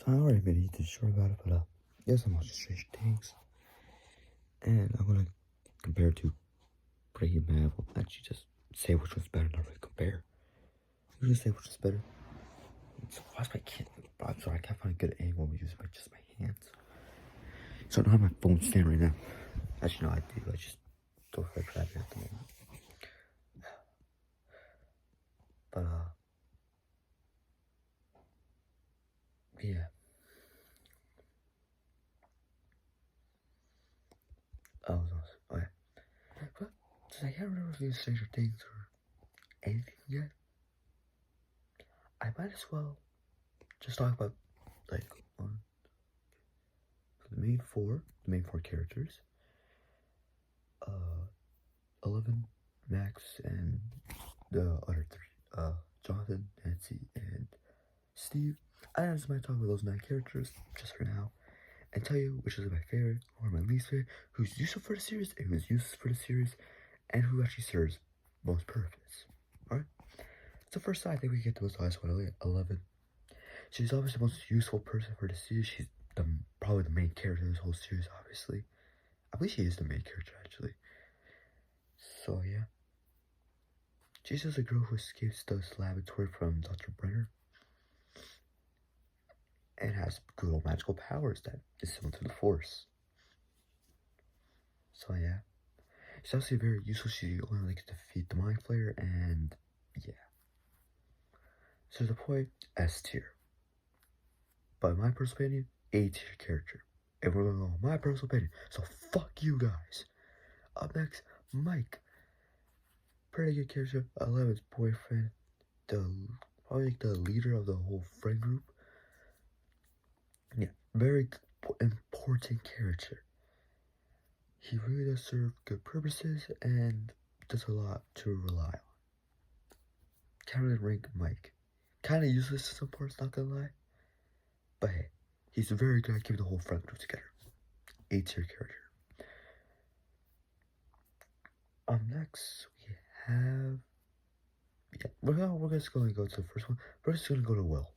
I already been eating sure about it, but yes, I'm watching Stranger Things, and I'm gonna compare it to Breaking Bad. Well, actually, just say which one's better, not really compare. I'm gonna say which one's better. So why's my kid? I'm sorry, I can't find a good angle when using just my hands. So I don't have my phone stand right now. Actually, no, I do. I just don't feel like grabbing it at the moment. But yeah. Oh yeah. But since I can't remember if it's Stranger Things or anything yet, I might as well just talk about like one, the main four characters. 11, Max, and the other three. Jonathan, Nancy, and Steve. I just might talk about those 9 characters just for now and tell you which is my favorite or my least favorite, who's useful for the series and who's useless for the series, and who actually serves most purpose. Alright? So first I think we get the most obvious one, 11. She's obviously the most useful person for the series. She's probably the main character of this whole series, obviously. I believe she is the main character, actually. So, yeah. She's just a girl who escapes the laboratory from Dr. Brenner and has good old magical powers that is similar to the Force. So, yeah. She's obviously very useful. She only likes to defeat the Mind Flayer, and yeah. So, the point, S tier. But in my personal opinion, A tier character. And we're gonna go my personal opinion. So, fuck you guys. Up next, Mike. Pretty good character. 11's boyfriend. Probably like the leader of the whole friend group. Yeah, very important character. He really does serve good purposes and does a lot to rely on. Can't really rank Mike. Kinda useless to some parts, not gonna lie. But hey, he's very good at keeping the whole friend group together. A tier character. Next we have, yeah, we're just gonna go to the first one. We're just gonna go to Will.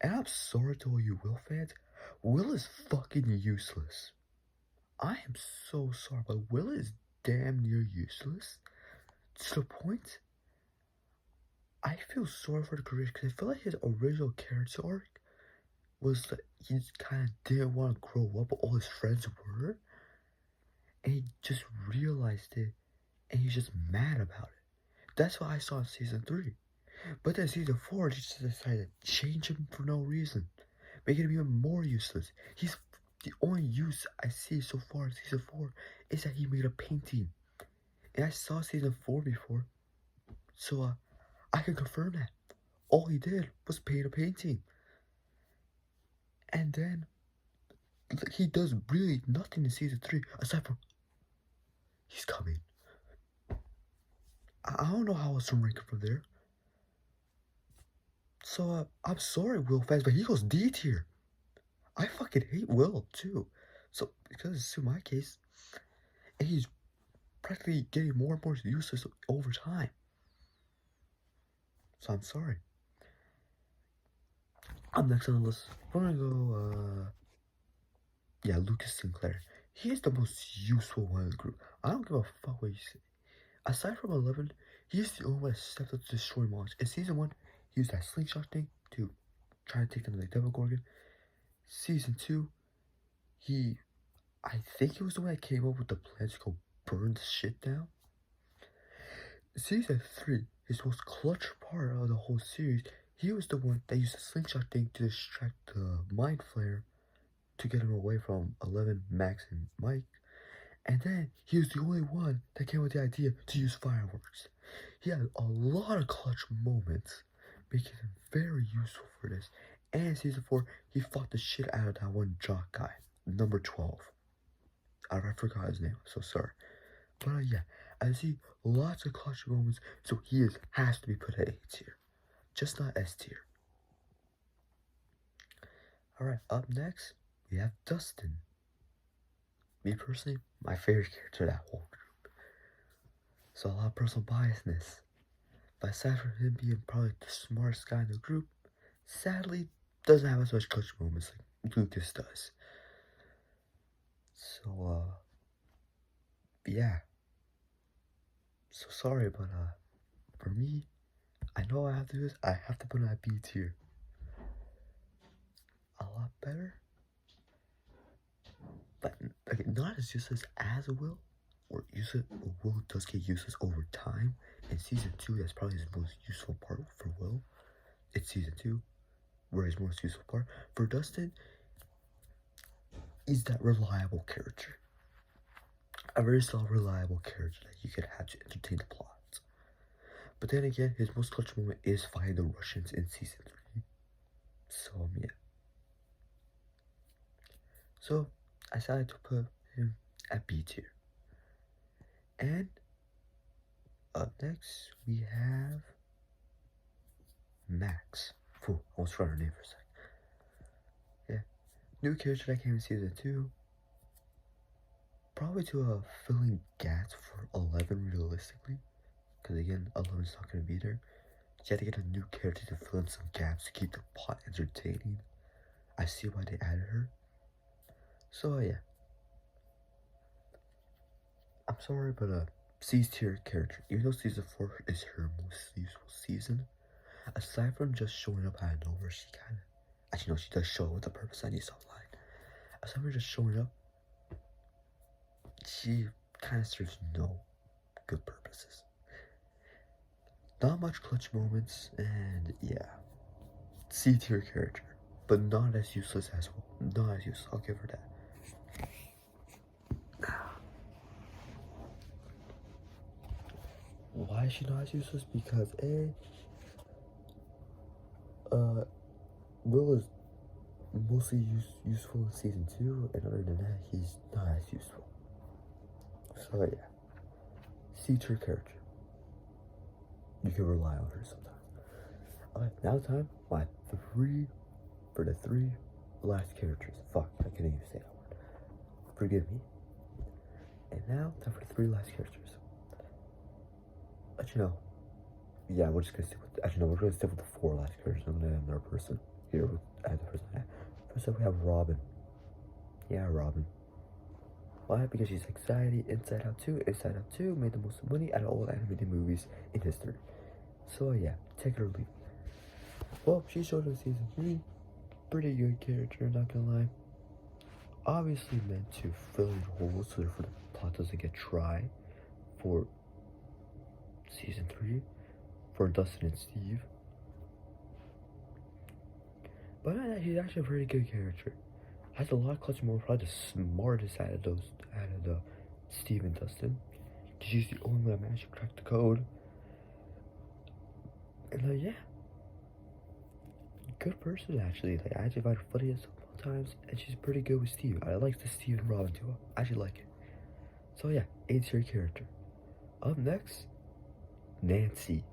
And I'm sorry to all you Will fans. Will is fucking useless. I am so sorry, but Will is damn near useless. To the point, I feel sorry for the creator because I feel like his original character arc was that he just kind of didn't want to grow up, but all his friends were. And he just realized it, and he's just mad about it. That's what I saw in season 3. But then season 4, they just decided to change him for no reason, making him even more useless. He's the only use I see so far in season 4 is that he made a painting. And I saw season 4 before, so I can confirm that. All he did was paint a painting. And then he does really nothing in season 3 aside from he's coming. I don't know how else to rank it from there. So I'm sorry, Will fans, but he goes D tier. I fucking hate Will too. So because it's in my case, and he's practically getting more and more useless over time. So I'm sorry. Up next on the list, we're gonna go yeah, Lucas Sinclair. He is the most useful one in the group. I don't give a fuck what you say. Aside from 11, he's the only one that stepped up to destroy monsters. In season 1, he used that slingshot thing to try to take down the Demogorgon. Season 2, I think he was the one that came up with the plan to go burn the shit down. Season 3, his most clutch part of the whole series, he was the one that used the slingshot thing to distract the Mind Flayer to get him away from 11, Max, and Mike. And then he was the only one that came with the idea to use fireworks. He had a lot of clutch moments, making him very useful for this. And in season 4, he fought the shit out of that one jock guy, number 12. I forgot his name, so sorry. But yeah, I see lots of clutch moments, so he has to be put at A tier, just not S tier. Alright, up next, we have Dustin. Me personally, my favorite character of that whole group. So a lot of personal biasness. But aside from him being probably the smartest guy in the group, sadly, doesn't have as much clutch moments like Lucas does. So, yeah. So sorry, but, for me, I know I have to do this. I have to put on a B tier. A lot better. But, okay, not as useless as Will. Or useless, Will does get useless over time. In Season 2, that's probably his most useful part for Will. It's Season 2, where his most useful part. For Dustin, is that reliable character. A very solid, reliable character that you could have to entertain the plot. But then again, his most clutch moment is fighting the Russians in Season 3. So, yeah. So, I decided to put him at B tier. And up next, we have Max. Phew, I almost forgot her name for a sec. Yeah. New character that came in Season 2. Probably to filling gaps for 11 realistically. Because again, 11's not going to be there. You had to get a new character to fill in some gaps to keep the plot entertaining. I see why they added her. So, yeah. I'm sorry, but C tier character. Even though Season 4 is her most useful season, aside from just showing up out of nowhere, she kind of... Actually, no, she does show up with a purpose. I need to online. Aside from just showing up, she kind of serves no good purposes. Not much clutch moments, and yeah. C tier character, but not as useless as well. Not as useless, I'll give her that. Why is she not as useless? Because Will is mostly useful in Season 2, and other than that, he's not as useful. So yeah, C tier character. You can rely on her sometimes. Alright, now time for the three last characters. Fuck, I can't even say that word. Forgive me. And now time for the three last characters. But you know, yeah, we're just gonna stick with. Actually, no, we're gonna stick with the four last characters. I'm gonna have another person here as the person. First up, we have Robin. Yeah, Robin. Why? Because she's anxiety. Inside Out 2. Inside Out 2 made the most money out of all animated movies in history. So yeah, take it or leave it. Well, she showed us Season 3. Pretty good character, not gonna lie. Obviously meant to fill in holes so therefore the plot doesn't get dry for Season 3 for Dustin and Steve. But he's actually a very good character. Has a lot of clutch moments, probably the smartest out of Steve and Dustin. She's the only one that managed to crack the code. And yeah. Good person actually. Like I actually find her funny sometimes, and she's pretty good with Steve. I like the Steve and Robin duo. I actually like it. So yeah, A tier character. Up next, Nancy.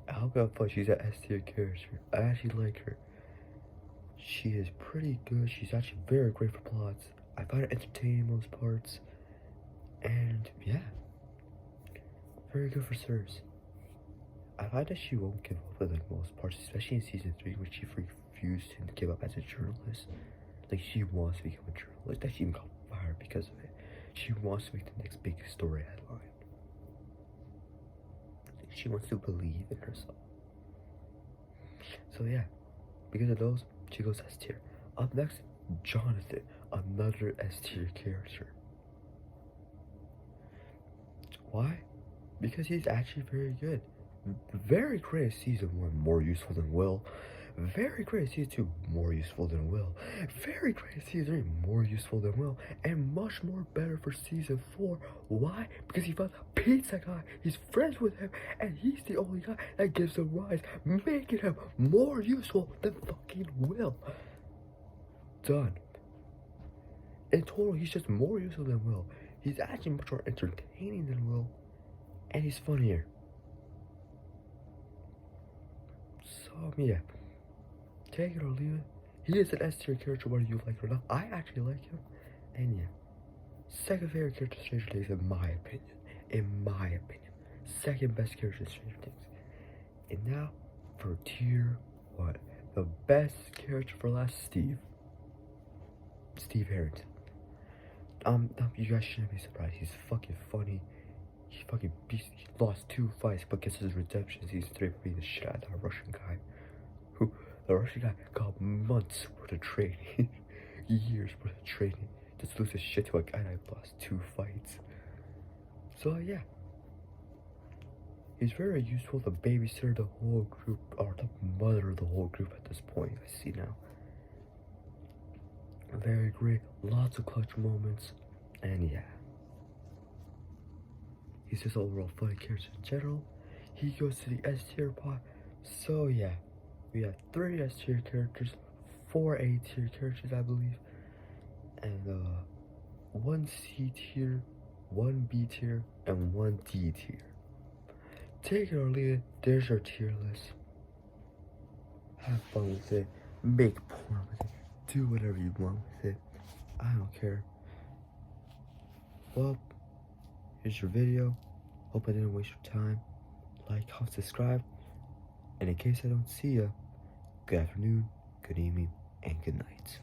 How come she's an S tier character? I actually like her. She is pretty good. She's actually very great for plots. I find her entertaining most parts. And yeah, very good for serves. I find that she won't give up with like most parts, especially in Season 3 when she refused to give up as a journalist. Like she wants to become a journalist. That she even got fired because of it. She wants to make the next big story headline. She wants to believe in herself. So yeah, because of those, she goes S tier. Up next, Jonathan, another S tier character. Why? Because he's actually very good. Very great Season 1, more useful than Will. Very great Season 2, more useful than Will. Very great Season 3, more useful than Will. And much more better for Season 4. Why? Because he found a pizza guy. He's friends with him. And he's the only guy that gives him rise. Making him more useful than fucking Will. Done. In total, he's just more useful than Will. He's actually much more entertaining than Will. And he's funnier. So, yeah. Take it or leave it. He is an S tier character whether you like it or not. I actually like him. And yeah. Second favorite character in Stranger Things in my opinion. In my opinion. Second best character in Stranger Things. And now for tier 1. the best character for last, Steve Harrington. You guys shouldn't be surprised. He's fucking funny. He lost 2 fights, but gets his redemption in season 3 for being the shit out of that Russian guy. The Russian guy got months worth of training, years worth of training, just to lose his shit to a guy that lost 2 fights. So yeah, he's very useful to babysitter the whole group, or the mother of the whole group at this point. I see now. Very great, lots of clutch moments, and yeah. He's just overall funny character in general. He goes to the S tier pot. So yeah, we have 3 S tier characters, 4 A tier characters, I believe, and 1 C tier, 1 B tier, and 1 D tier. Take it or leave it. There's your tier list. Have fun with it. Make porn with it. Do whatever you want with it. I don't care. Well, here's your video. Hope I didn't waste your time. Like, comment, subscribe. And in case I don't see ya, good afternoon, good evening, and good night.